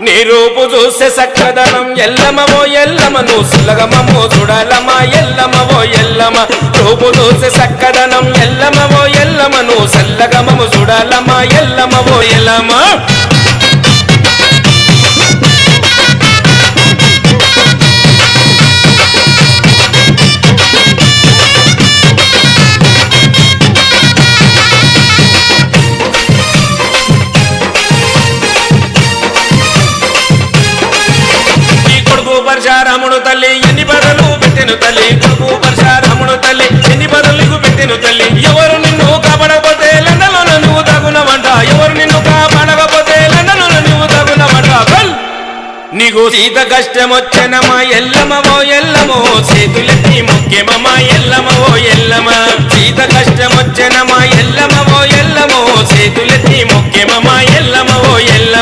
నీ రూపు చూసే సక్కదనం ఎల్లమవో ఎల్లమ నువ్వు సులగమమో చూడాలమా ఎల్లమవో ఎల్లమ రూపు చూసే సక్కదనం ఎల్లమవో ఎల్లమ నువ్వు సల్లగమము చూడాలమా ఎల్లమవో ఎల్లమ పరశురాముడు తల్లి ఎన్ని బదులు పెట్టెను తల్లి కొడుకు పరశురాముడు తల్లి ఎన్ని బదులకు పెట్టెను తల్లి ఎవరు నిన్ను కాపాడకపోతే లండలో నువ్వు తగునవంట ఎవరు నిన్ను కాపాడకపోతే లండలో నువ్వు తగునవంట నీకు సీత కష్టం వచ్చనమా ఎల్లమవో ఎల్లమో చేతులెత్తి ముఖ్యమమ్మా ఎల్లమవో ఎల్లమ సీత కష్టం వచ్చనమా ఎల్లమవో ఎల్లమో చేతులెత్తి ముఖ్యమమ్మా ఎల్లమ